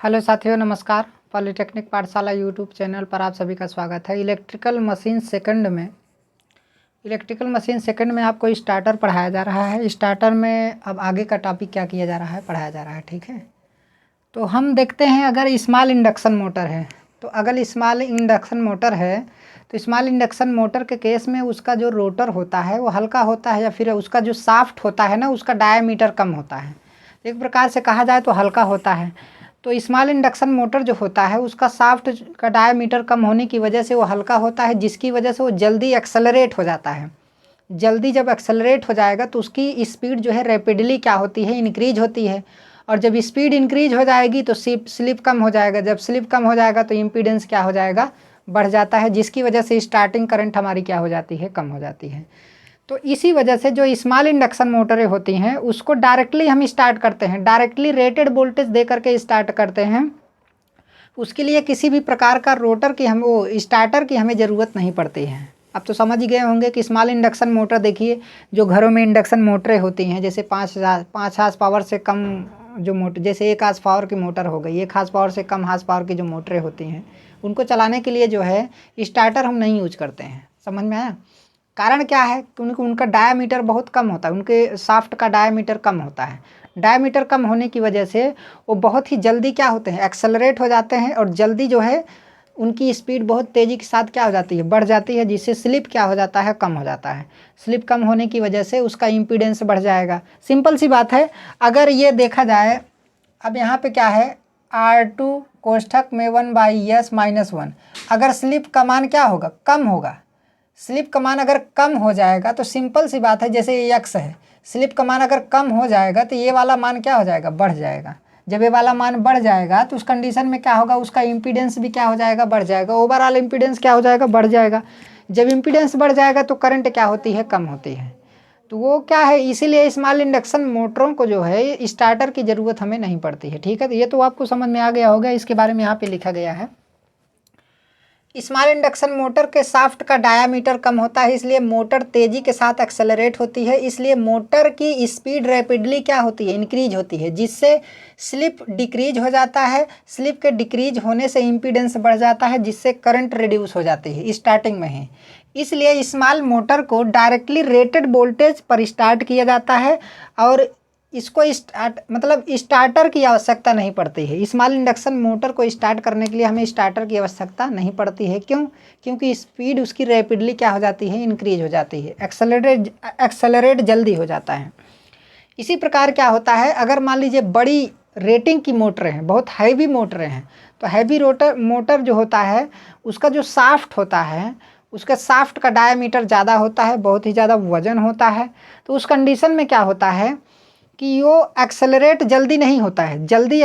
Hello साथियों, नमस्कार। Polytechnic पाठशाला यूट्यूब चैनल पर आप सभी का स्वागत है। इलेक्ट्रिकल मशीन सेकंड में आपको स्टार्टर पढ़ाया जा रहा है। स्टार्टर में अब आगे का टॉपिक क्या किया जा रहा है, पढ़ाया जा रहा है। ठीक है, तो हम देखते हैं अगर स्मॉल इंडक्शन मोटर है तो स्मॉल इंडक्शन मोटर के केस में उसका जो रोटर होता है वो हल्का होता है, या फिर उसका जो शाफ्ट होता है ना, उसका डायामीटर कम होता है। एक प्रकार से कहा जाए तो हल्का होता है। तो स्मॉल इंडक्शन मोटर जो होता है उसका शाफ्ट का डायामीटर कम होने की वजह से वो हल्का होता है, जिसकी वजह से वो जल्दी एक्सेलरेट हो जाता है। जल्दी जब एक्सेलरेट हो जाएगा तो उसकी स्पीड जो है रैपिडली क्या होती है, इंक्रीज होती है। और जब स्पीड इंक्रीज हो जाएगी तो स्लिप कम हो जाएगा। जब स्लिप कम हो जाएगा तो इम्पीडेंस क्या हो जाएगा, बढ़ जाता है, जिसकी वजह से स्टार्टिंग करंट हमारी क्या हो जाती है, कम हो जाती है। तो इसी वजह से जो स्मॉल इंडक्शन मोटरें होती हैं उसको डायरेक्टली हम स्टार्ट करते हैं, डायरेक्टली रेटेड वोल्टेज दे करके स्टार्ट करते हैं। उसके लिए किसी भी प्रकार का रोटर की स्टार्टर की हमें ज़रूरत नहीं पड़ती है। अब तो समझ गए होंगे कि स्मॉल इंडक्शन मोटर, देखिए जो घरों में इंडक्शन मोटरें होती हैं, जैसे 5 हार्स पावर से कम जो मोटर, जैसे 1 हार्स पावर की मोटर हो गई, 1 हार्स पावर से कम हार्स पावर की जो मोटरें होती हैं उनको चलाने के लिए जो है स्टार्टर हम नहीं यूज करते हैं। समझ में आया? कारण क्या है कि उनका डायामीटर बहुत कम होता है, उनके शाफ्ट का डायामीटर कम होता है। डायामीटर कम होने की वजह से वो बहुत ही जल्दी क्या होते हैं, एक्सेलरेट हो जाते हैं, और जल्दी जो है उनकी स्पीड बहुत तेज़ी के साथ क्या हो जाती है, बढ़ जाती है, जिससे स्लिप क्या हो जाता है, कम हो जाता है। स्लिप कम होने की वजह से उसका इम्पीडेंस बढ़ जाएगा। सिंपल सी बात है। अगर ये देखा जाए, अब यहाँ पे क्या है, R2 कोष्ठक में 1/s-1, अगर स्लिप का मान क्या होगा, कम होगा। स्लिप का मान अगर कम हो जाएगा तो सिंपल सी बात है, जैसे ये x है, स्लिप का मान अगर कम हो जाएगा तो ये वाला मान क्या हो जाएगा, बढ़ जाएगा। जब ये वाला मान बढ़ जाएगा तो उस कंडीशन में क्या होगा, उसका इम्पीडेंस भी क्या हो जाएगा, बढ़ जाएगा। ओवरऑल इम्पीडेंस क्या हो जाएगा, बढ़ जाएगा। जब इम्पीडेंस बढ़ जाएगा तो करंट क्या होती है, कम होती है। तो वो क्या है, इसीलिए स्मॉल इंडक्शन मोटरों को जो है स्टार्टर की ज़रूरत हमें नहीं पड़ती है। ठीक है, तो ये तो आपको समझ में आ गया होगा। इसके बारे में यहाँ पे लिखा गया है, स्मॉल इंडक्शन मोटर के शाफ्ट का डायामीटर कम होता है, इसलिए मोटर तेज़ी के साथ एक्सेलरेट होती है। इसलिए मोटर की स्पीड रैपिडली क्या होती है, इंक्रीज होती है, जिससे स्लिप डिक्रीज हो जाता है। स्लिप के डिक्रीज होने से इम्पीडेंस बढ़ जाता है, जिससे करंट रिड्यूस हो जाती है स्टार्टिंग में ही। इसलिए स्मॉल मोटर को डायरेक्टली रेटेड वोल्टेज पर स्टार्ट किया जाता है, और इसको स्टार्टर की आवश्यकता नहीं पड़ती है। स्मॉल इंडक्शन मोटर को स्टार्ट करने के लिए हमें स्टार्टर की आवश्यकता नहीं पड़ती है। क्यों? क्योंकि स्पीड उसकी रैपिडली क्या हो जाती है, इंक्रीज हो जाती है, एक्सेलरेट जल्दी हो जाता है। इसी प्रकार क्या होता है, अगर मान लीजिए बड़ी रेटिंग की मोटरें हैं, बहुत हैवी मोटरें हैं, तो हैवी मोटर जो होता है उसका जो शाफ्ट होता है, उसका शाफ्ट का डायामीटर ज़्यादा होता है, बहुत ही ज़्यादा वजन होता है। तो उस कंडीशन में क्या होता है कि वो एक्सेलरेट जल्दी नहीं होता है, जल्दी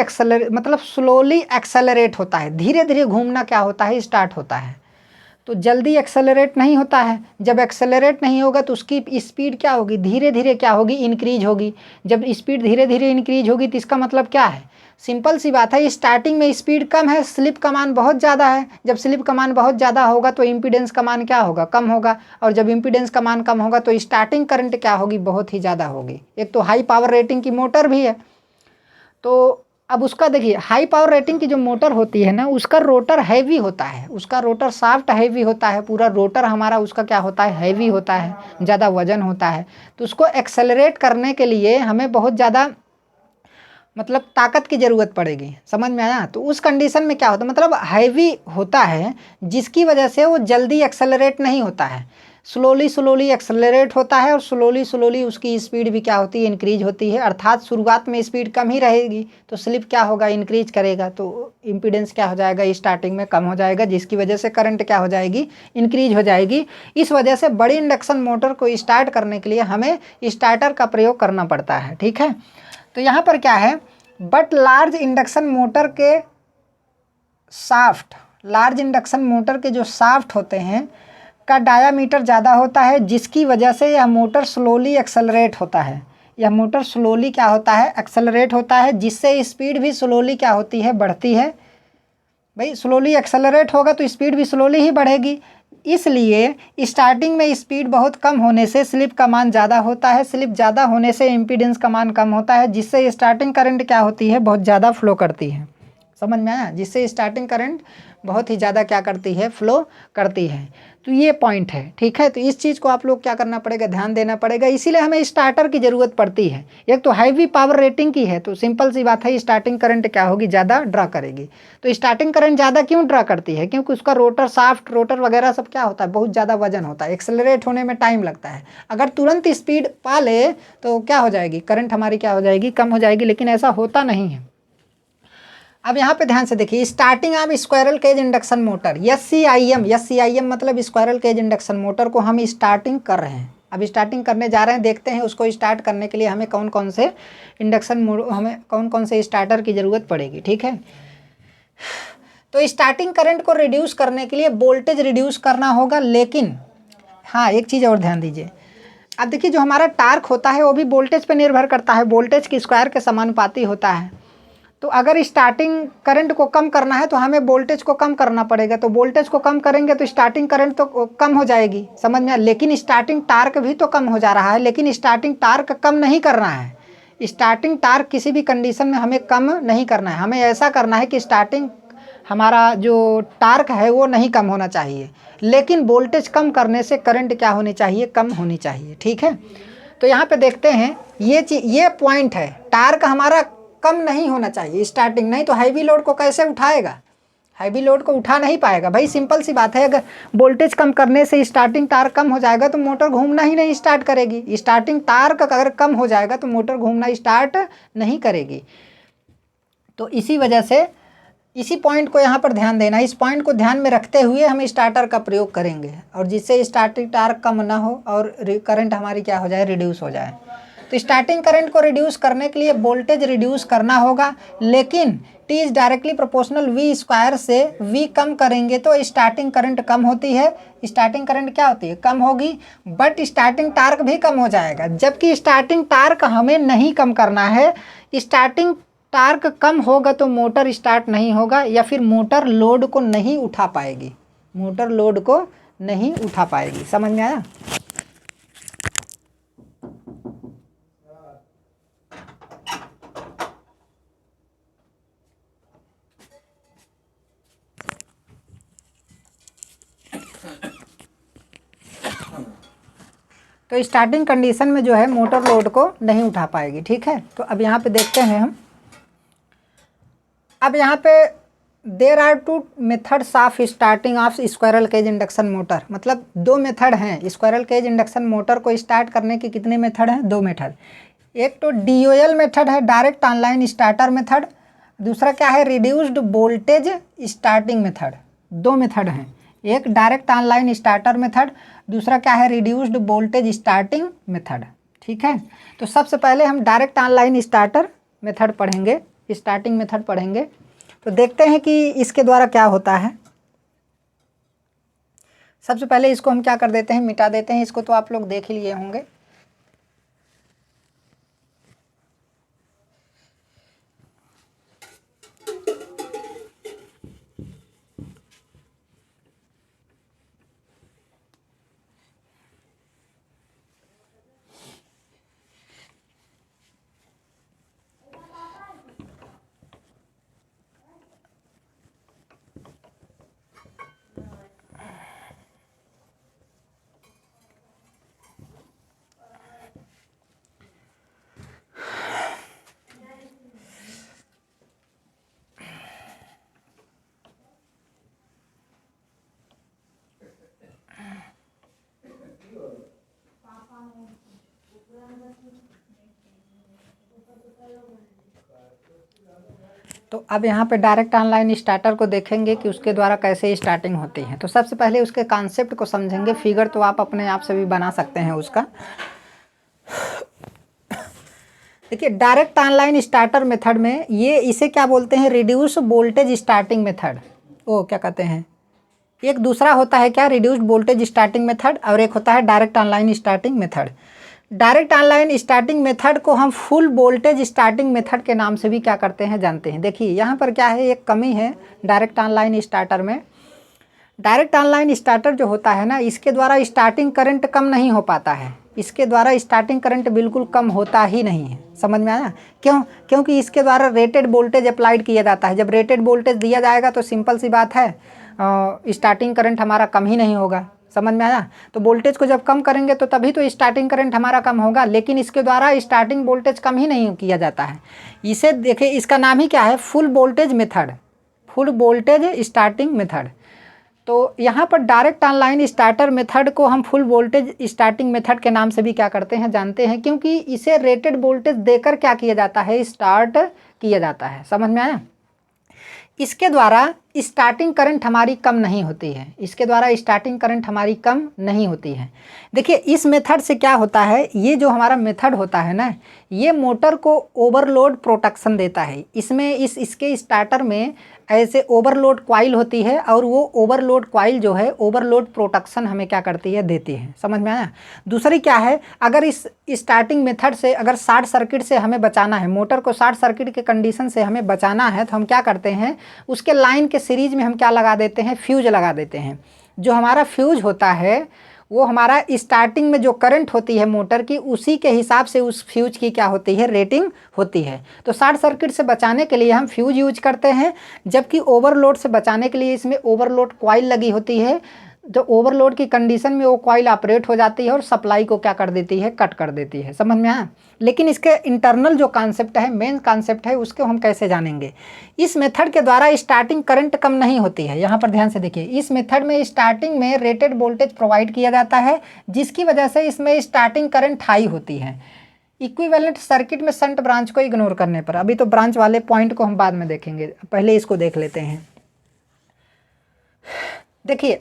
स्लोली एक्सेलरेट होता है, धीरे धीरे घूमना क्या होता है, स्टार्ट होता है। तो जल्दी एक्सेलरेट नहीं होता है। जब एक्सेलरेट नहीं होगा तो उसकी स्पीड क्या होगी, धीरे धीरे क्या होगी, इंक्रीज होगी। जब स्पीड धीरे धीरे इंक्रीज होगी तो इसका मतलब क्या है, सिंपल सी बात है, स्टार्टिंग में स्पीड कम है, स्लिप का मान बहुत ज़्यादा है। जब स्लिप का मान बहुत ज़्यादा होगा तो इम्पीडेंस का मान क्या होगा, कम होगा। और जब इम्पीडेंस का मान कम होगा तो स्टार्टिंग करंट क्या होगी, बहुत ही ज़्यादा होगी। एक तो हाई पावर रेटिंग की मोटर भी है। तो अब उसका देखिए, हाई पावर रेटिंग की जो मोटर होती है ना, उसका रोटर हैवी होता है, उसका रोटर शाफ्ट हैवी होता है, पूरा रोटर हमारा उसका क्या होता है, हैवी होता है, ज़्यादा वजन होता है। तो उसको एक्सेलरेट करने के लिए हमें बहुत ज़्यादा ताकत की ज़रूरत पड़ेगी। समझ में आया? तो उस कंडीशन में क्या होता है, हैवी होता है, जिसकी वजह से वो जल्दी एक्सेलरेट नहीं होता है, स्लोली एक्सेलरेट होता है, और स्लोली उसकी स्पीड भी क्या होती है, इंक्रीज होती है। अर्थात शुरुआत में स्पीड कम ही रहेगी तो स्लिप क्या होगा, इंक्रीज करेगा, तो इम्पीडेंस क्या हो जाएगा, स्टार्टिंग में कम हो जाएगा, जिसकी वजह से करंट क्या हो जाएगी, इंक्रीज हो जाएगी। इस वजह से बड़ी इंडक्शन मोटर को स्टार्ट करने के लिए हमें स्टार्टर का प्रयोग करना पड़ता है। ठीक है, तो यहाँ पर क्या है, बट लार्ज इंडक्शन मोटर के जो शाफ्ट होते हैं का डायामीटर ज़्यादा होता है, जिसकी वजह से यह मोटर स्लोली एक्सेलरेट होता है। यह मोटर स्लोली क्या होता है, एक्सेलरेट होता है, जिससे स्पीड भी स्लोली क्या होती है, बढ़ती है। भाई स्लोली एक्सेलरेट होगा तो स्पीड भी स्लोली ही बढ़ेगी। इसलिए स्टार्टिंग में स्पीड बहुत कम होने से स्लिप का मान ज़्यादा होता है, स्लिप ज़्यादा होने से इम्पीडेंस का मान कम होता है, जिससे स्टार्टिंग करंट क्या होती है, बहुत ज़्यादा फ्लो करती है। समझ में आया, जिससे स्टार्टिंग करंट बहुत ही ज़्यादा क्या करती है, फ्लो करती है। तो ये पॉइंट है, ठीक है। तो इस चीज़ को आप लोग क्या करना पड़ेगा, ध्यान देना पड़ेगा। इसीलिए हमें स्टार्टर की ज़रूरत पड़ती है। एक तो हैवी पावर रेटिंग की है, तो सिंपल सी बात है स्टार्टिंग करंट क्या होगी, ज़्यादा ड्रा करेगी। तो स्टार्टिंग करंट ज़्यादा क्यों ड्रा करती है, क्योंकि उसका रोटर शाफ्ट, रोटर वगैरह सब क्या होता है, बहुत ज़्यादा वजन होता है, एक्सेलरेट होने में टाइम लगता है। अगर तुरंत स्पीड पा ले तो क्या हो जाएगी, करंट हमारी क्या हो जाएगी, कम हो जाएगी, लेकिन ऐसा होता नहीं है। अब यहाँ पे ध्यान से देखिए, starting of squirrel cage induction motor, SCIM मतलब स्क्वायरल केज इंडक्शन मोटर को हम स्टार्टिंग कर रहे हैं। अब स्टार्टिंग करने जा रहे हैं, देखते हैं उसको स्टार्ट करने के लिए हमें कौन कौन से हमें कौन कौन से स्टार्टर की ज़रूरत पड़ेगी, ठीक है। तो स्टार्टिंग करंट को रिड्यूस करने के लिए वोल्टेज रिड्यूस करना होगा, लेकिन हाँ एक चीज़ और ध्यान दीजिए। अब देखिए जो हमारा टार्क होता है वो भी वोल्टेज पर निर्भर करता है, वोल्टेज की स्क्वायर के समानुपाती होता है। तो अगर स्टार्टिंग करंट को कम करना है तो हमें वोल्टेज को कम करना पड़ेगा, तो वोल्टेज को कम करेंगे तो स्टार्टिंग करंट तो कम हो जाएगी, समझ में। लेकिन स्टार्टिंग टार्क भी तो कम हो जा रहा है, लेकिन स्टार्टिंग टार्क कम नहीं करना है। स्टार्टिंग टार्क किसी भी कंडीशन में हमें कम नहीं करना है, हमें ऐसा करना है कि स्टार्टिंग हमारा जो टार्क है वो नहीं कम होना चाहिए, लेकिन वोल्टेज कम करने से करंट क्या होनी चाहिए, कम होनी चाहिए, ठीक है। तो यहाँ पे देखते हैं ये पॉइंट है, टार्क हमारा कम नहीं होना चाहिए स्टार्टिंग, नहीं तो हैवी लोड को कैसे उठाएगा, हैवी लोड को उठा नहीं पाएगा भाई, सिंपल सी बात है। अगर वोल्टेज कम करने से स्टार्टिंग टार्क कम हो जाएगा तो मोटर घूमना ही नहीं स्टार्ट करेगी। स्टार्टिंग टार्क अगर कम हो जाएगा तो मोटर घूमना स्टार्ट नहीं करेगी। तो इसी वजह से इसी पॉइंट को यहाँ पर ध्यान देना, इस पॉइंट को ध्यान में रखते हुए हम स्टार्टर का प्रयोग करेंगे, और जिससे स्टार्टिंग टार्क कम ना हो और करंट हमारी क्या हो जाए, रिड्यूस हो जाए। तो स्टार्टिंग करंट को रिड्यूस करने के लिए वोल्टेज रिड्यूस करना होगा, लेकिन T is directly proportional V square से V कम करेंगे तो स्टार्टिंग करंट कम होती है, स्टार्टिंग करंट क्या होती है, कम होगी, बट स्टार्टिंग टार्क भी कम हो जाएगा। जबकि स्टार्टिंग टार्क हमें नहीं कम करना है, स्टार्टिंग टार्क कम होगा तो मोटर स्टार्ट नहीं होगा, या फिर मोटर लोड को नहीं उठा पाएगी, मोटर लोड को नहीं उठा पाएगी। समझ में आया। तो स्टार्टिंग कंडीशन में जो है मोटर लोड को नहीं उठा पाएगी, ठीक है। तो अब यहाँ पे देखते हैं हम, अब यहाँ पे there are two methods of starting of squirrel cage induction motor, मतलब दो मेथड हैं स्क्वायरल केज इंडक्शन मोटर को स्टार्ट करने के। कितने मेथड हैं, दो मेथड। एक तो DOL मेथड है, डायरेक्ट ऑनलाइन स्टार्टर मेथड, दूसरा क्या है, रिड्यूस्ड वोल्टेज स्टार्टिंग मेथड। दो मेथड हैं, एक डायरेक्ट ऑनलाइन स्टार्टर मेथड, दूसरा क्या है, रिड्यूस्ड वोल्टेज स्टार्टिंग मेथड, ठीक है। तो सबसे पहले हम डायरेक्ट ऑनलाइन स्टार्टर मेथड पढ़ेंगे, स्टार्टिंग मेथड पढ़ेंगे। तो देखते हैं कि इसके द्वारा क्या होता है। सबसे पहले इसको हम क्या कर देते हैं, मिटा देते हैं। इसको तो आप लोग देख ही लिए होंगे। तो अब यहाँ पे डायरेक्ट ऑनलाइन स्टार्टर को देखेंगे कि उसके द्वारा कैसे स्टार्टिंग होती है। तो सबसे पहले उसके कॉन्सेप्ट को समझेंगे। फिगर तो आप अपने आप से भी बना सकते हैं उसका। देखिए डायरेक्ट ऑनलाइन स्टार्टर मेथड में इसे क्या बोलते हैं, रिड्यूस वोल्टेज स्टार्टिंग मेथड। ओ क्या कहते हैं, एक दूसरा होता है क्या, रिड्यूस्ड वोल्टेज स्टार्टिंग मेथड, और एक होता है direct online starting method. Direct online starting method को हम फुल वोल्टेज स्टार्टिंग मेथड के नाम से भी क्या करते हैं, जानते हैं। देखिए यहाँ पर क्या है, एक कमी है डायरेक्ट ऑनलाइन स्टार्टर में। डायरेक्ट ऑनलाइन स्टार्टर जो होता है ना, इसके द्वारा स्टार्टिंग करंट कम नहीं हो पाता है। इसके द्वारा स्टार्टिंग करंट बिल्कुल कम होता ही नहीं है। समझ में आया? क्यों? क्योंकि इसके द्वारा रेटेड वोल्टेज अप्लाइड किया जाता है। जब रेटेड वोल्टेज दिया जाएगा तो सिंपल सी बात है स्टार्टिंग करंट हमारा कम ही नहीं होगा। समझ में आया? तो वोल्टेज को जब कम करेंगे तो तभी तो स्टार्टिंग करंट हमारा कम होगा, लेकिन इसके द्वारा स्टार्टिंग वोल्टेज कम ही नहीं किया जाता है। इसे देखिए, इसका नाम ही क्या है? Full voltage method, full voltage starting method. तो यहाँ पर डायरेक्ट ऑनलाइन स्टार्टर मेथड को हम फुल वोल्टेज स्टार्टिंग मेथड के नाम से भी क्या करते हैं, जानते हैं, क्योंकि इसे रेटेड वोल्टेज देकर क्या किया जाता है, स्टार्ट किया जाता है। समझ में आया? इसके द्वारा स्टार्टिंग करंट हमारी कम नहीं होती है, इसके द्वारा स्टार्टिंग करंट हमारी कम नहीं होती है। देखिए, इस मेथड से क्या होता है, ये जो हमारा मेथड होता है ना, ये मोटर को ओवरलोड प्रोटेक्शन देता है। इसमें इसके स्टार्टर में ऐसे ओवरलोड कॉइल होती है और वो ओवरलोड कॉइल जो है ओवरलोड प्रोटेक्शन हमें क्या करती है, देती है। समझ में आया? दूसरी क्या है, अगर इस स्टार्टिंग मेथड से अगर शॉर्ट सर्किट से हमें बचाना है, मोटर को शॉर्ट सर्किट के कंडीशन से हमें बचाना है, तो हम क्या करते हैं, उसके लाइन के सीरीज में हम क्या लगा देते हैं, फ्यूज लगा देते हैं। जो हमारा फ्यूज होता है वो हमारा स्टार्टिंग में जो करंट होती है मोटर की, उसी के हिसाब से उस फ्यूज की क्या होती है, रेटिंग होती है। तो शॉर्ट सर्किट से बचाने के लिए हम फ्यूज यूज करते हैं, जबकि ओवरलोड से बचाने के लिए इसमें ओवरलोड कॉइल लगी होती है। जो ओवरलोड की कंडीशन में वो कॉइल ऑपरेट हो जाती है और सप्लाई को क्या कर देती है, कट कर देती है। समझ में आया? लेकिन इसके इंटरनल जो कॉन्सेप्ट है, मेन कॉन्सेप्ट है, उसको हम कैसे जानेंगे? इस मेथड के द्वारा स्टार्टिंग करंट कम नहीं होती है। यहाँ पर ध्यान से देखिए, इस मेथड में स्टार्टिंग में रेटेड वोल्टेज प्रोवाइड किया जाता है, जिसकी वजह से इसमें स्टार्टिंग करंट हाई होती है। इक्विवेलेंट सर्किट में शंट ब्रांच को इग्नोर करने पर, अभी तो ब्रांच वाले पॉइंट को हम बाद में देखेंगे, पहले इसको देख लेते हैं। देखिए,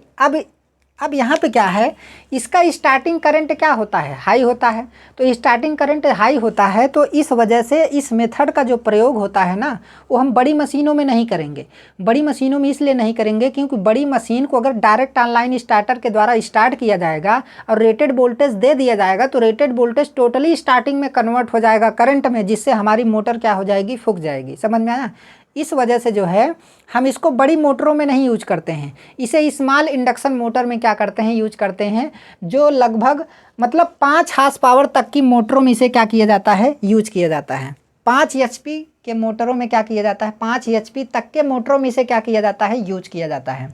अब यहाँ पे क्या है, इसका स्टार्टिंग करंट क्या होता है, हाई होता है। तो स्टार्टिंग करंट हाई होता है, तो इस वजह से इस मेथड का जो प्रयोग होता है ना, वो हम बड़ी मशीनों में नहीं करेंगे। बड़ी मशीनों में इसलिए नहीं करेंगे क्योंकि बड़ी मशीन को अगर डायरेक्ट ऑनलाइन स्टार्टर के द्वारा स्टार्ट किया जाएगा और रेटेड वोल्टेज दे दिया जाएगा, तो रेटेड वोल्टेज टोटली स्टार्टिंग में कन्वर्ट हो जाएगा करंट में, जिससे हमारी मोटर क्या हो जाएगी, फूक जाएगी। समझ में आया? इस वजह से जो है हम इसको बड़ी मोटरों में नहीं यूज करते हैं, इसे स्मॉल इंडक्शन मोटर में क्या करते हैं, यूज करते हैं, जो लगभग मतलब 5 हार्स पावर तक की मोटरों में इसे क्या किया जाता है, यूज किया जाता है। 5 HP के मोटरों में क्या किया जाता है, 5 HP तक के मोटरों में इसे क्या किया जाता है, यूज किया जाता है।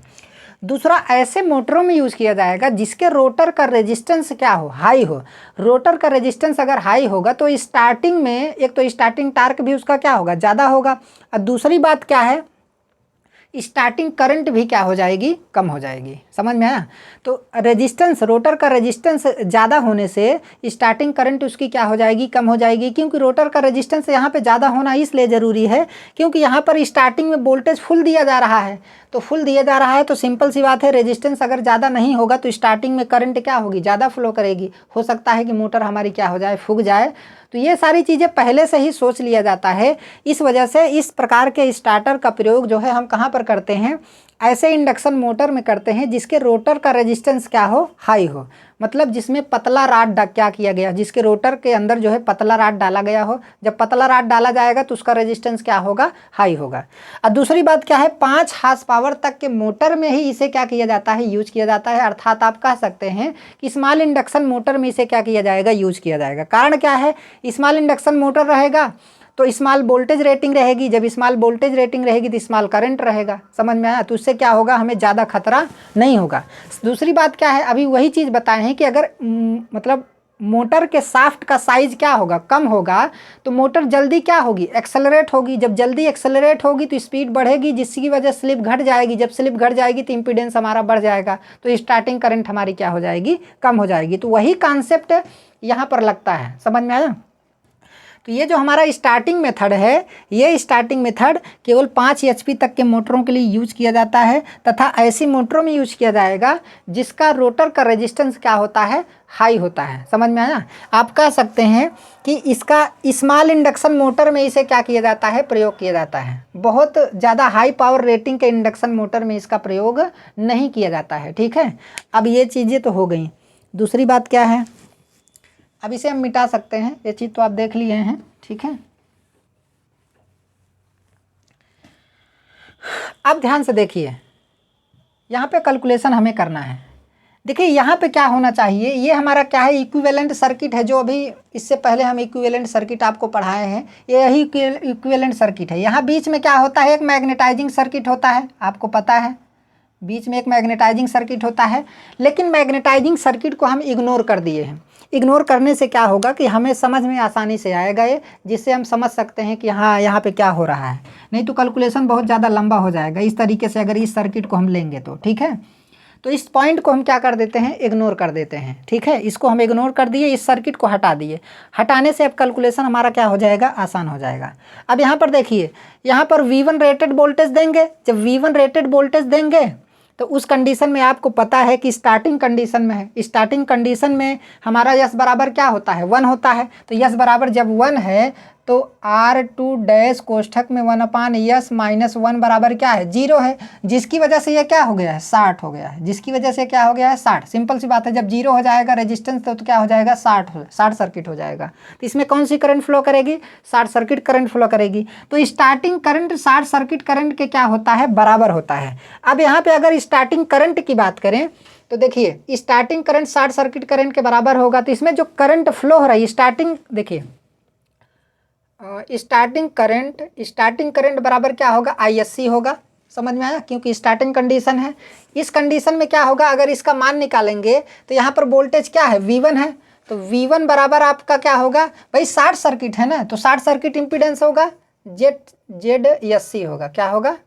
दूसरा, ऐसे मोटरों में यूज़ किया जाएगा जिसके रोटर का रेजिस्टेंस क्या हो, हाई हो। रोटर का रेजिस्टेंस अगर हाई होगा तो स्टार्टिंग में एक तो स्टार्टिंग टार्क भी उसका क्या होगा, ज़्यादा होगा, और दूसरी बात क्या है, स्टार्टिंग करंट भी क्या हो जाएगी, कम हो जाएगी। समझ में आया? तो रेजिस्टेंस, रोटर का रेजिस्टेंस ज़्यादा होने से स्टार्टिंग करंट उसकी क्या हो जाएगी, कम हो जाएगी। क्योंकि रोटर का रेजिस्टेंस यहाँ पे ज़्यादा होना इसलिए ज़रूरी है क्योंकि यहाँ पर स्टार्टिंग में वोल्टेज फुल दिया जा रहा है। तो फुल दिया जा रहा है तो सिंपल सी बात है, रेजिस्टेंस अगर ज़्यादा नहीं होगा तो स्टार्टिंग में करंट क्या होगी, ज़्यादा फ्लो करेगी। हो सकता है कि मोटर हमारी क्या हो जाए, फूक जाए। तो ये सारी चीज़ें पहले से ही सोच लिया जाता है। इस वजह से इस प्रकार के स्टार्टर का प्रयोग जो है हम कहाँ पर करते हैं, ऐसे इंडक्शन मोटर में करते हैं जिसके रोटर का रेजिस्टेंस क्या हो, हाई हो। मतलब जिसमें पतला राड क्या किया गया, जिसके रोटर के अंदर जो है पतला राड डाला गया हो। जब पतला राड डाला जाएगा तो उसका रेजिस्टेंस क्या होगा, हाई होगा। और दूसरी बात क्या है, 5 हार्स पावर तक के मोटर में ही इसे क्या किया जाता है, यूज किया जाता है। अर्थात आप कह सकते हैं कि स्मॉल इंडक्शन मोटर में इसे क्या किया जाएगा, यूज किया जाएगा। कारण क्या है, स्मॉल इंडक्शन मोटर रहेगा तो स्मॉल वोल्टेज रेटिंग रहेगी। जब स्मॉल वोल्टेज रेटिंग रहेगी तो स्मॉल करंट रहेगा। समझ में आया? तो उससे क्या होगा, हमें ज़्यादा खतरा नहीं होगा। दूसरी बात क्या है, अभी वही चीज़ बताए हैं कि अगर मतलब मोटर के शाफ्ट का साइज क्या होगा, कम होगा, तो मोटर जल्दी क्या होगी, एक्सेलरेट होगी। जब जल्दी एक्सेलरेट होगी तो स्पीड बढ़ेगी, जिसकी वजह से स्लिप घट जाएगी। जब स्लिप घट जाएगी तो इम्पीडेंस हमारा बढ़ जाएगा, तो स्टार्टिंग करंट हमारी क्या हो जाएगी, कम हो जाएगी। तो वही कॉन्सेप्ट यहाँ पर लगता है। समझ में आया? तो ये जो हमारा स्टार्टिंग मेथड है, ये स्टार्टिंग मेथड केवल 5 HP तक के मोटरों के लिए यूज किया जाता है, तथा ऐसी मोटरों में यूज किया जाएगा जिसका रोटर का रेजिस्टेंस क्या होता है, हाई होता है। समझ में आया? आप कह सकते हैं कि इसका स्मॉल इंडक्शन मोटर में इसे क्या किया जाता है, प्रयोग किया जाता है। बहुत ज़्यादा हाई पावर रेटिंग के इंडक्शन मोटर में इसका प्रयोग नहीं किया जाता है। ठीक है, अब ये चीज़ें तो हो गई। दूसरी बात क्या है, अब इसे हम मिटा सकते हैं, ये चीज़ तो आप देख लिए हैं। ठीक है, अब ध्यान से देखिए, यहाँ पे कैलकुलेशन हमें करना है। देखिए यहाँ पे क्या होना चाहिए, ये हमारा क्या है, इक्विवेलेंट सर्किट है। जो अभी इससे पहले हम इक्विवेलेंट सर्किट आपको पढ़ाए हैं, ये यही इक्विवेलेंट सर्किट है। यहाँ बीच में क्या होता है, एक मैग्नेटाइजिंग सर्किट होता है, आपको पता है बीच में एक मैग्नेटाइजिंग सर्किट होता है। लेकिन मैग्नेटाइजिंग सर्किट को हम इग्नोर कर दिए हैं। इग्नोर करने से क्या होगा कि हमें समझ में आसानी से आएगा ये, जिससे हम समझ सकते हैं कि हाँ यहाँ पे क्या हो रहा है। नहीं तो कैलकुलेशन बहुत ज़्यादा लंबा हो जाएगा इस तरीके से, अगर इस सर्किट को हम लेंगे तो। ठीक है, तो इस पॉइंट को हम क्या कर देते हैं, इग्नोर कर देते हैं। ठीक है, इसको हम इग्नोर कर दिए, इस सर्किट को हटा दिए। हटाने से अब कैलकुलेशन हमारा क्या हो जाएगा, आसान हो जाएगा। अब यहाँ पर देखिए, यहाँ पर V1 रेटेड वोल्टेज देंगे। जब V1 रेटेड वोल्टेज देंगे तो उस कंडीशन में आपको पता है कि स्टार्टिंग कंडीशन में है, स्टार्टिंग कंडीशन में हमारा यस बराबर क्या होता है, 1 होता है। तो यस बराबर जब 1 है तो R2 डैश कोष्ठक में 1/यस माइनस 1 बराबर क्या है, 0 है। जिसकी वजह से ये क्या हो गया है, 60 हो गया है। जिसकी वजह से क्या हो गया है, 60। सिंपल सी बात है, जब 0 हो जाएगा रेजिस्टेंस तो क्या हो जाएगा, 60 सर्किट हो जाएगा। तो इसमें कौन सी करंट फ्लो करेगी, शॉर्ट सर्किट करंट फ्लो करेगी। तो starting current short circuit current के क्या होता है, बराबर होता है। अब यहाँ पे अगर स्टार्टिंग करंट की बात करें तो देखिए, starting current short circuit current के बराबर होगा। तो इसमें जो करंट फ्लो हो रहा है, स्टार्टिंग देखिए, स्टार्टिंग करंट बराबर क्या होगा, ISC होगा। समझ में आया, क्योंकि स्टार्टिंग कंडीशन है। इस कंडीशन में क्या होगा, अगर इसका मान निकालेंगे तो यहाँ पर वोल्टेज क्या है, V1 है। तो V1 बराबर आपका क्या होगा भाई, शॉर्ट सर्किट है ना, तो शॉर्ट सर्किट इम्पीडेंस होगा ZSC होगा। क्या होगा,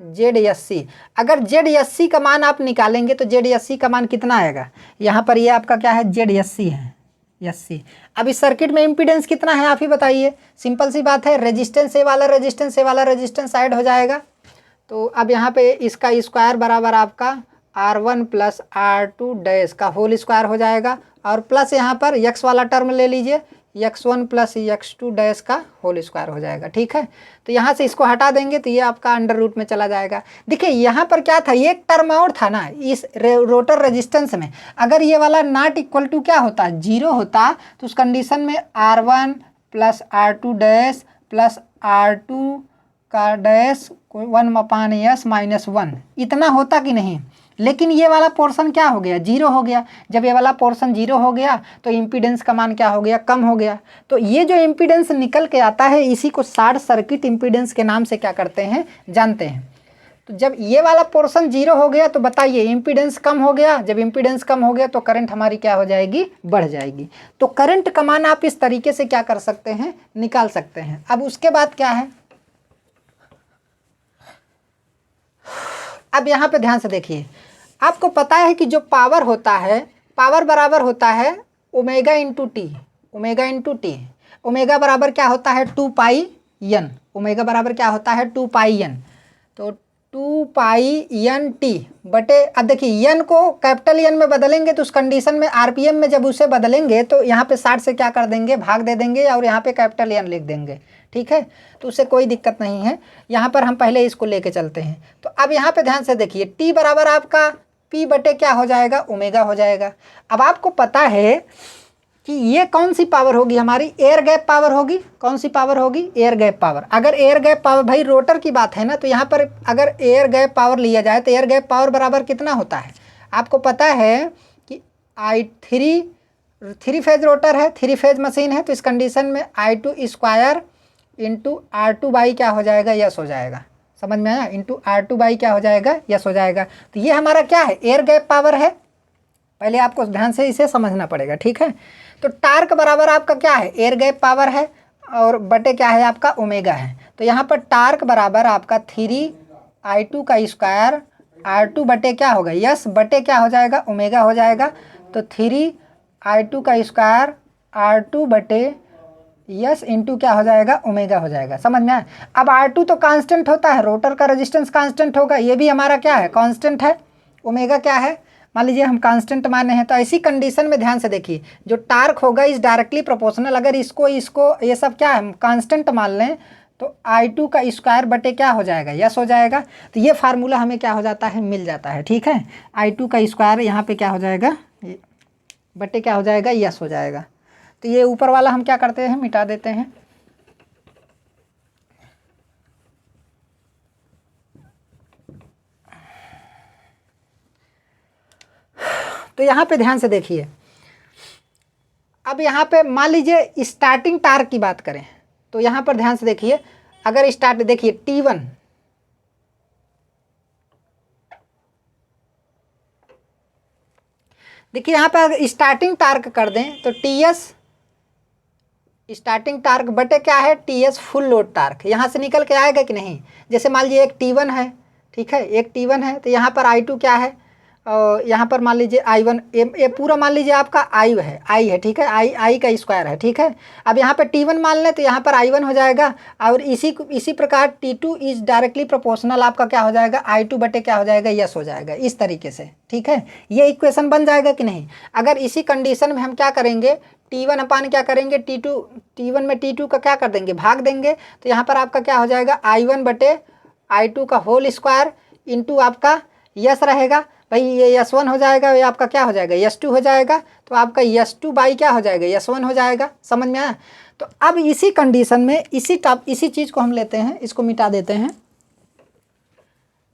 ZSC। अगर ZSC का मान आप निकालेंगे तो ZSC का मान कितना आएगा, यहाँ पर ये आपका क्या है, ZSC है, यस। अब इस सर्किट में इम्पीडेंस कितना है, आप ही बताइए। सिंपल सी बात है, रेजिस्टेंस ए वाला रेजिस्टेंस ऐड हो जाएगा। तो अब यहाँ पे इसका स्क्वायर बराबर आपका R1 प्लस R2 डैश का होल स्क्वायर हो जाएगा। और प्लस यहाँ पर x वाला टर्म ले लीजिए, x1 प्लस x2 डैश का होल स्क्वायर हो जाएगा। ठीक है, तो यहाँ से इसको हटा देंगे तो ये आपका अंडर रूट में चला जाएगा। देखिए यहाँ पर क्या था, एक टर्म और था ना इस रोटर रेजिस्टेंस में। अगर ये वाला नॉट इक्वल टू क्या होता, 0 होता, तो उस कंडीशन में R1 plus R2 dash plus R2 का डैश 1/यस माइनस 1 इतना होता कि नहीं। लेकिन ये वाला पोर्शन क्या हो गया, 0 हो गया। जब ये वाला पोर्शन 0 हो गया तो इम्पीडेंस का मान क्या हो गया, कम हो गया। तो ये जो इम्पीडेंस निकल के आता है इसी को शॉर्ट सर्किट इम्पीडेंस के नाम से क्या करते हैं, जानते हैं। तो जब ये वाला पोर्शन 0 हो गया तो बताइए इम्पीडेंस कम हो गया। जब इम्पीडेंस कम हो गया तो करंट हमारी क्या हो जाएगी, बढ़ जाएगी। तो करंट का मान आप इस तरीके से क्या कर सकते हैं, निकाल सकते हैं। अब उसके बाद क्या है, अब यहाँ पे ध्यान से देखिए, आपको पता है कि जो पावर होता है, पावर बराबर होता है omega into T. Omega into T, omega बराबर क्या होता है, 2πn। ओमेगा बराबर क्या होता है, 2πn। तो 2πn/t बटे, अब देखिए n को कैपिटल N में बदलेंगे तो उस कंडीशन में RPM में जब उसे बदलेंगे तो यहाँ पे 60 से क्या कर देंगे, भाग दे देंगे और यहाँ पे कैपिटल N लिख देंगे। ठीक है, तो उससे कोई दिक्कत नहीं है। यहाँ पर हम पहले इसको लेके चलते हैं। तो अब यहाँ पे ध्यान से देखिए, t बराबर आपका p बटे क्या हो जाएगा, ओमेगा हो जाएगा। अब आपको पता है कि ये कौन सी पावर होगी, हमारी एयर गैप पावर होगी। कौन सी पावर होगी, एयर गैप पावर। अगर एयर गैप पावर, भाई रोटर की बात है ना, तो यहाँ पर अगर एयर गैप पावर लिया जाए तो एयर गैप पावर बराबर कितना होता है, आपको पता है कि थ्री फेज रोटर है, 3 फेज मशीन है। तो इस कंडीशन में I2 square into R2 by क्या हो जाएगा, यस हो जाएगा। समझ में आया, इंटू R2 बाई क्या हो जाएगा, यस हो जाएगा। तो ये हमारा क्या है, एयर गैप पावर है। पहले आपको ध्यान से इसे समझना पड़ेगा। ठीक है, तो टार्क बराबर आपका क्या है, एयर गैप पावर है और बटे क्या है आपका, ओमेगा है। तो यहाँ पर टार्क बराबर आपका 3I2 का स्क्वायर R2 बटे क्या होगा, यस बटे क्या हो जाएगा, ओमेगा हो जाएगा। तो 3I2 का स्क्वायर R2 बटे यस इंटू क्या हो जाएगा, ओमेगा हो जाएगा। समझ में आया। अब R2 तो कांस्टेंट होता है, रोटर का रेजिस्टेंस कांस्टेंट होगा, ये भी हमारा क्या है, कांस्टेंट है। ओमेगा क्या है, मान लीजिए हम कांस्टेंट माने हैं। तो ऐसी कंडीशन में ध्यान से देखिए, जो टार्क होगा इस डायरेक्टली प्रोपोर्शनल, अगर इसको ये सब क्या है कांस्टेंट मान लें तो I2 का स्क्वायर बटे क्या हो जाएगा, यस हो जाएगा। तो ये फार्मूला हमें क्या हो जाता है, मिल जाता है। ठीक है, I2 का स्क्वायर यहाँ पे क्या हो जाएगा, बटे क्या हो जाएगा, यस हो जाएगा। तो ये ऊपर वाला हम क्या करते हैं, मिटा देते हैं। तो यहाँ पे ध्यान से देखिए, अब यहाँ पे मान लीजिए स्टार्टिंग टार्क की बात करें तो यहाँ पर ध्यान से देखिए, अगर स्टार्ट देखिए T1, देखिए यहाँ पे अगर स्टार्टिंग टार्क कर दें तो TS स्टार्टिंग टार्क बटे क्या है, TS फुल लोड टार्क, यहाँ से निकल के आएगा कि नहीं। जैसे मान लीजिए एक T1 है, ठीक है, एक T1 है, तो यहाँ पर I2 क्या है, यहाँ पर मान लीजिए I1, ये पूरा मान लीजिए आपका I है, ठीक है, I का स्क्वायर है, ठीक है। अब यहाँ पर T1 मान लें तो यहाँ पर I1 हो जाएगा, और इसी प्रकार T2 इज डायरेक्टली प्रोपोर्शनल आपका क्या हो जाएगा, I2 बटे क्या हो जाएगा, यस हो जाएगा, इस तरीके से, ठीक है। ये इक्वेशन बन जाएगा कि नहीं। अगर इसी कंडीशन में हम क्या करेंगे, T1 अपान क्या करेंगे, T1 में T2 का क्या कर देंगे, भाग देंगे, तो यहाँ पर आपका क्या हो जाएगा, I1 बटे I2 का होल स्क्वायर इंटू आपका यस रहेगा, भाई ये S1 हो जाएगा, ये आपका क्या हो जाएगा, S2 हो जाएगा, तो आपका S2 बाई क्या हो जाएगा, S1 हो जाएगा। समझ में आया। तो अब इसी कंडीशन में इसी चीज़ को हम लेते हैं, इसको मिटा देते हैं।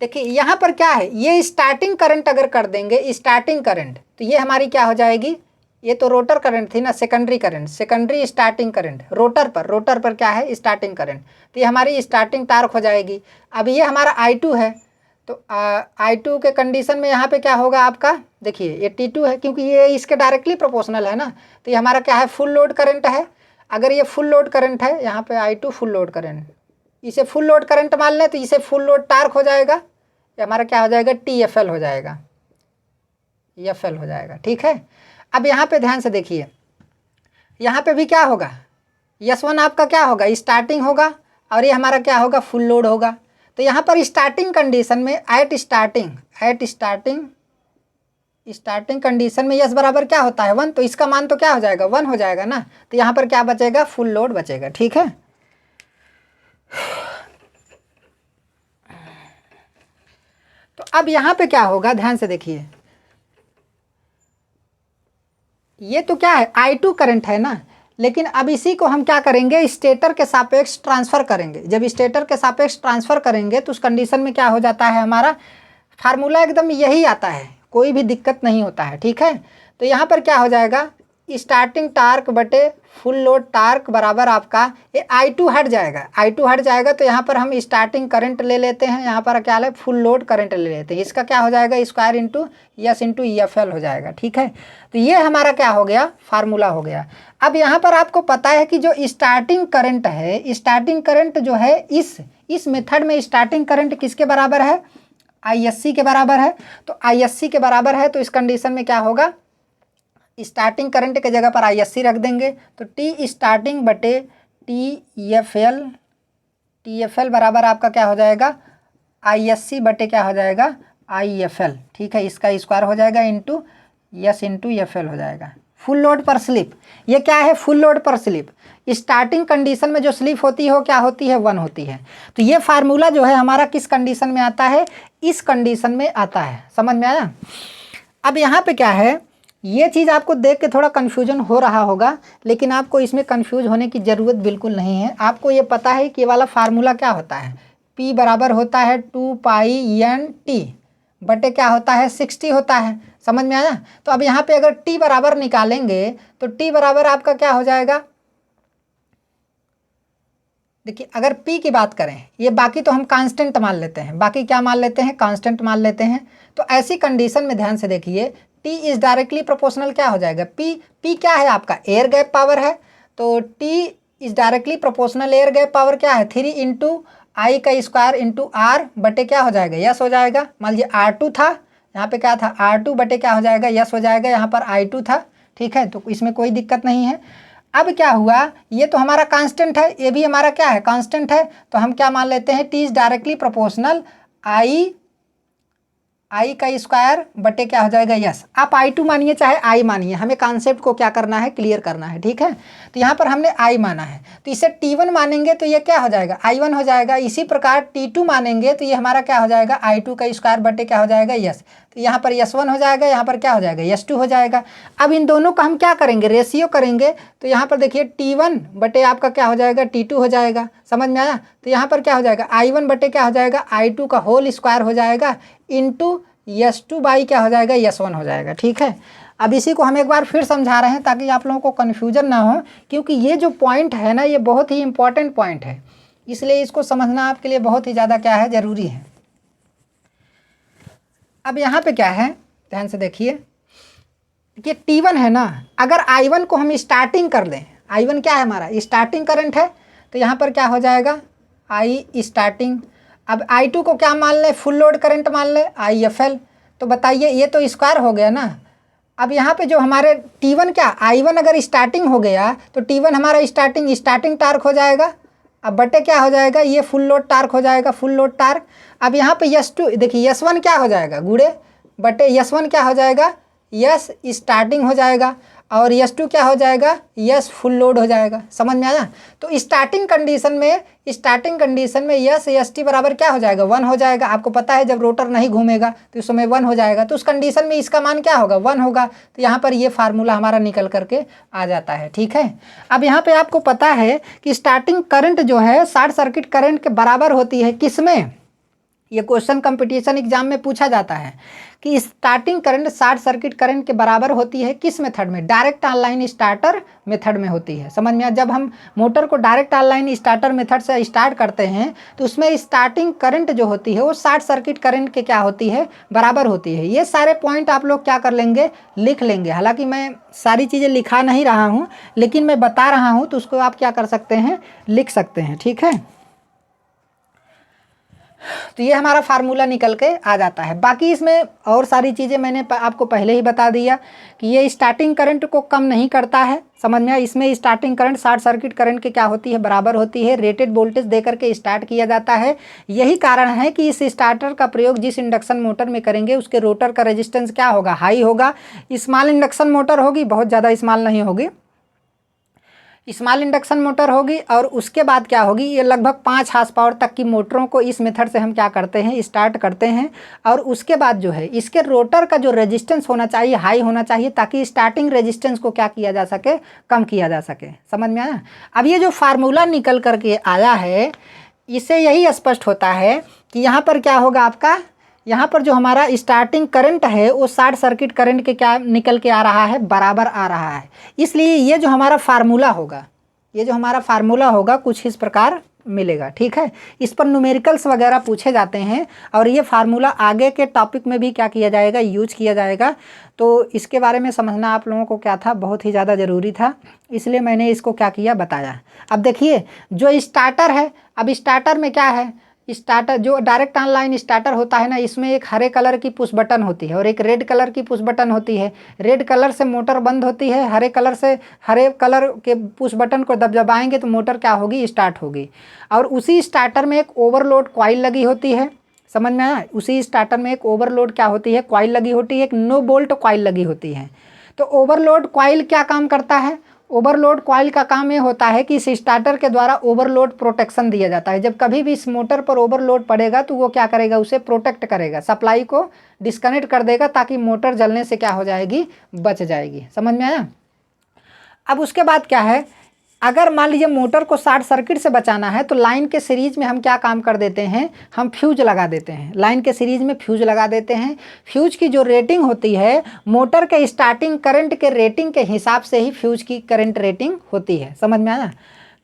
देखिए यहाँ पर क्या है, ये स्टार्टिंग करंट अगर कर देंगे, स्टार्टिंग करंट, तो ये हमारी क्या हो जाएगी, ये तो रोटर करंट थी ना, secondary current, secondary starting current, rotor पर क्या है, स्टार्टिंग करंट, तो ये हमारी स्टार्टिंग टार्क हो जाएगी। अब ये हमारा I2 है, तो I2 के कंडीशन में यहाँ पे क्या होगा आपका, देखिए ये T2 है, क्योंकि ये इसके डायरेक्टली प्रोपोर्शनल है ना, तो ये हमारा क्या है, फुल लोड करंट है। अगर ये फुल लोड करंट है, यहाँ पे I2 फुल लोड करंट, इसे फुल लोड करंट मान लें तो इसे फुल लोड टार्क हो जाएगा, ये हमारा क्या हो जाएगा, TFL हो जाएगा, FL हो जाएगा, ठीक है। अब यहाँ पे ध्यान से देखिए, यहाँ पे भी क्या होगा, S1 आपका क्या होगा, स्टार्टिंग होगा, और ये हमारा क्या होगा, फुल लोड होगा। तो यहाँ पर स्टार्टिंग कंडीशन में स्टार्टिंग कंडीशन में यस बराबर क्या होता है, 1, तो इसका मान तो क्या हो जाएगा, 1 हो जाएगा ना। तो यहाँ पर क्या बचेगा, फुल लोड बचेगा, ठीक है। तो अब यहाँ पे क्या होगा, ध्यान से देखिए, ये तो क्या है, I2 करंट है ना, लेकिन अब इसी को हम क्या करेंगे, स्टेटर के सापेक्ष ट्रांसफ़र करेंगे। जब स्टेटर के सापेक्ष ट्रांसफ़र करेंगे तो उस कंडीशन में क्या हो जाता है, हमारा फार्मूला एकदम यही आता है, कोई भी दिक्कत नहीं होता है, ठीक है। तो यहाँ पर क्या हो जाएगा, स्टार्टिंग टार्क बटे फुल लोड टार्क बराबर आपका ये I2 हट जाएगा, तो यहाँ पर हम स्टार्टिंग करंट ले लेते हैं, यहाँ पर क्या है, फुल लोड करंट ले लेते हैं, इसका क्या हो जाएगा, square into yes into FL हो जाएगा, ठीक है। तो ये हमारा क्या हो गया, फार्मूला हो गया। अब यहाँ पर आपको पता है कि जो स्टार्टिंग करंट है, स्टार्टिंग करंट जो है इस मेथड में स्टार्टिंग करंट किसके बराबर है, ISC के बराबर है। तो ISC के बराबर है, तो इस कंडीशन में क्या होगा, स्टार्टिंग करंट के जगह पर ISC रख देंगे, तो T स्टार्टिंग बटे TFL बराबर आपका क्या हो जाएगा, ISC बटे क्या हो जाएगा, IFL, ठीक है। इसका स्क्वायर हो जाएगा इंटू यस इंटू FL हो जाएगा। फुल लोड पर स्लिप, ये क्या है, फुल लोड पर स्लिप, स्टार्टिंग कंडीशन में जो स्लिप होती है वो क्या होती है, 1 होती है। तो ये फार्मूला जो है हमारा किस कंडीशन में आता है, इस कंडीशन में आता है। समझ में आया। अब यहाँ पे क्या है, ये चीज़ आपको देख के थोड़ा कन्फ्यूजन हो रहा होगा, लेकिन आपको इसमें कन्फ्यूज होने की ज़रूरत बिल्कुल नहीं है। आपको ये पता है कि ये वाला फार्मूला क्या होता है, P बराबर होता है 2 पाई NT बटे क्या होता है, 60 होता है। समझ में आया। तो अब यहाँ पे अगर T बराबर निकालेंगे तो T बराबर आपका क्या हो जाएगा, देखिए अगर P की बात करें, ये बाकी तो हम कांस्टेंट मान लेते हैं, बाकी क्या मान लेते हैं, कांस्टेंट मान लेते हैं। तो ऐसी कंडीशन में ध्यान से देखिए, T इज डायरेक्टली प्रोपोर्शनल क्या हो जाएगा, P क्या है आपका, एयर गैप पावर है, तो T is directly proportional air gap power क्या है, 3 इंटू I का स्क्वायर इंटू R बटे क्या हो जाएगा, यस हो जाएगा। मान लीजिए R2 था, यहाँ पे क्या था, R2 बटे क्या हो जाएगा, यस हो जाएगा। यहाँ पर I2 था, ठीक है, तो इसमें कोई दिक्कत नहीं है। अब क्या हुआ, ये तो हमारा कांस्टेंट है, ये भी हमारा क्या है, कांस्टेंट है, तो हम क्या मान लेते हैं, T is directly proportional I का स्क्वायर बटे क्या हो जाएगा, यस। आप I2 मानिए चाहे I मानिए, हमें कॉन्सेप्ट को क्या करना है, क्लियर करना है, ठीक है। तो यहाँ पर हमने I माना है, तो इसे T1 मानेंगे तो ये क्या हो जाएगा, I1 हो जाएगा। इसी प्रकार T2 मानेंगे तो ये हमारा क्या हो जाएगा, I2 का स्क्वायर बटे क्या हो जाएगा, यस। तो यहाँ पर S1 हो जाएगा, यहाँ पर क्या हो जाएगा, S2 हो जाएगा। अब इन दोनों का हम क्या करेंगे, रेशियो करेंगे, तो यहाँ पर देखिए T1 बटे आपका क्या हो जाएगा, T2 हो जाएगा। समझ में आया। तो यहाँ पर क्या हो जाएगा, I1 बटे क्या हो जाएगा, I2 का होल स्क्वायर हो जाएगा इंटू S2 बाई क्या हो जाएगा, S1 हो जाएगा। ठीक है, अब इसी को हम एक बार फिर समझा रहे हैं ताकि आप लोगों को कन्फ्यूजन ना हो, क्योंकि ये जो पॉइंट है ना, ये बहुत ही इंपॉर्टेंट पॉइंट है, इसलिए इसको समझना आपके लिए बहुत ही ज़्यादा क्या है, ज़रूरी है। अब यहाँ पे क्या है, ध्यान से देखिए कि T1 है ना, अगर I1 को हम स्टार्टिंग कर लें, I1 क्या है हमारा, स्टार्टिंग करंट है, तो यहाँ पर क्या हो जाएगा, I स्टार्टिंग। अब I2 को क्या मान लें, फुल लोड करंट मान लें, IFL। तो बताइए, ये तो स्क्वायर हो गया ना। अब यहाँ पे जो हमारे T1 क्या, I1 अगर स्टार्टिंग हो गया तो T1 हमारा स्टार्टिंग टार्क हो जाएगा। अब बटे क्या हो जाएगा, ये फुल लोड टार्क हो जाएगा, फुल लोड टार्क। अब यहाँ पे S2 देखिए, S1 क्या हो जाएगा, गुड़े बटे S1 क्या हो जाएगा, यस स्टार्टिंग हो जाएगा, और S2 क्या हो जाएगा, यस फुल लोड हो जाएगा। समझ में आया। तो स्टार्टिंग कंडीशन में यस ST बराबर क्या हो जाएगा, 1 हो जाएगा। आपको पता है जब रोटर नहीं घूमेगा तो उस समय 1 हो जाएगा, तो उस कंडीशन में इसका मान क्या होगा, 1 होगा। तो यहाँ पर ये फार्मूला हमारा निकल करके आ जाता है। ठीक है, अब यहाँ पे आपको पता है कि स्टार्टिंग करंट जो है शॉर्ट सर्किट करंट के बराबर होती है, किसमें, ये क्वेश्चन कंपटीशन एग्जाम में पूछा जाता है कि starting current short circuit current के बराबर होती है किस मेथड में, डायरेक्ट ऑनलाइन स्टार्टर मेथड में होती है। समझ में आया। जब हम मोटर को डायरेक्ट ऑनलाइन स्टार्टर मेथड से स्टार्ट करते हैं तो उसमें स्टार्टिंग करंट जो होती है वो शॉर्ट सर्किट करंट के क्या होती है, बराबर होती है। ये सारे पॉइंट आप लोग क्या कर लेंगे, लिख लेंगे। हालांकि मैं सारी चीज़ें लिखा नहीं रहा हूँ, लेकिन मैं बता रहा हूँ, तो उसको आप क्या कर सकते हैं, लिख सकते हैं। ठीक है, तो ये हमारा फार्मूला निकल के आ जाता है। बाकी इसमें और सारी चीज़ें मैंने आपको पहले ही बता दिया कि ये स्टार्टिंग करंट को कम नहीं करता है। समझ में आया। इसमें starting current short circuit current के क्या होती है, बराबर होती है। रेटेड वोल्टेज दे करके स्टार्ट किया जाता है। यही कारण है कि इस स्टार्टर का प्रयोग जिस इंडक्शन मोटर में करेंगे उसके रोटर का रेजिस्टेंस क्या होगा, हाई होगा। स्मॉल इंडक्शन मोटर होगी, बहुत ज़्यादा स्मॉल नहीं होगी, स्मॉल इंडक्शन मोटर होगी। और उसके बाद क्या होगी, ये लगभग 5 हार्स पावर तक की मोटरों को इस मेथड से हम क्या करते हैं, स्टार्ट करते हैं। और उसके बाद जो है इसके रोटर का जो रेजिस्टेंस होना चाहिए, हाई होना चाहिए, ताकि स्टार्टिंग रेजिस्टेंस को क्या किया जा सके, कम किया जा सके। समझ में आया। अब ये जो फार्मूला निकल करके आया है, इससे यही स्पष्ट होता है कि यहाँ पर क्या होगा आपका, यहाँ पर जो हमारा स्टार्टिंग करंट है वो शॉर्ट सर्किट करंट के क्या निकल के आ रहा है, बराबर आ रहा है। इसलिए ये जो हमारा फार्मूला होगा, कुछ इस प्रकार मिलेगा। ठीक है, इस पर न्यूमेरिकल्स वगैरह पूछे जाते हैं और ये फार्मूला आगे के टॉपिक में भी क्या किया जाएगा, यूज किया जाएगा। तो इसके बारे में समझना आप लोगों को क्या था, बहुत ही ज़्यादा ज़रूरी था, इसलिए मैंने इसको क्या किया, बताया। अब देखिए जो स्टार्टर है, अब स्टार्टर में क्या है, स्टार्टर जो डायरेक्ट ऑनलाइन स्टार्टर होता है ना, इसमें एक हरे कलर की पुश बटन होती है और एक रेड कलर की पुश बटन होती है। रेड कलर से मोटर बंद होती है, हरे कलर के पुश बटन को दबाएंगे तो मोटर क्या होगी, स्टार्ट होगी। और उसी स्टार्टर में एक ओवरलोड कॉइल लगी होती है। समझ में आया। उसी स्टार्टर में एक ओवरलोड क्या होती है, कॉइल लगी होती है, एक नो बोल्ट कॉइल लगी होती है। तो ओवरलोड कॉइल क्या काम करता है, ओवरलोड कॉइल का काम ये होता है कि इस स्टार्टर के द्वारा ओवरलोड प्रोटेक्शन दिया जाता है। जब कभी भी इस मोटर पर ओवरलोड पड़ेगा तो वो क्या करेगा, उसे प्रोटेक्ट करेगा, सप्लाई को डिस्कनेक्ट कर देगा, ताकि मोटर जलने से क्या हो जाएगी, बच जाएगी। समझ में आया। अब उसके बाद क्या है, अगर मान लीजिए मोटर को शॉर्ट सर्किट से बचाना है तो लाइन के सीरीज में हम क्या काम कर देते हैं, हम फ्यूज लगा देते हैं। लाइन के सीरीज में फ्यूज लगा देते हैं। फ्यूज की जो रेटिंग होती है, मोटर के स्टार्टिंग करंट के रेटिंग के हिसाब से ही फ्यूज की करंट रेटिंग होती है। समझ में आया।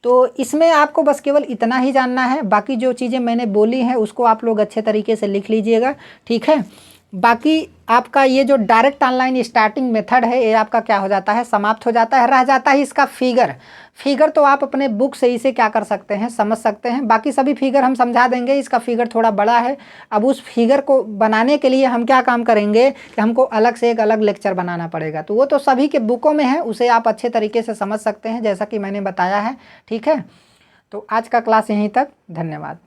तो इसमें आपको बस केवल इतना ही जानना है। बाकी जो चीज़ें मैंने बोली हैं उसको आप लोग अच्छे तरीके से लिख लीजिएगा। ठीक है, बाकी आपका ये जो डायरेक्ट ऑनलाइन स्टार्टिंग मेथड है, ये आपका क्या हो जाता है, समाप्त हो जाता है। रह जाता है इसका फिगर तो आप अपने बुक से इसे क्या कर सकते हैं, समझ सकते हैं। बाकी सभी फिगर हम समझा देंगे। इसका फिगर थोड़ा बड़ा है। अब उस फिगर को बनाने के लिए हम क्या काम करेंगे कि हमको अलग से एक अलग लेक्चर बनाना पड़ेगा। तो वो तो सभी के बुकों में है, उसे आप अच्छे तरीके से समझ सकते हैं जैसा कि मैंने बताया है। ठीक है, तो आज का क्लास यहीं तक। धन्यवाद।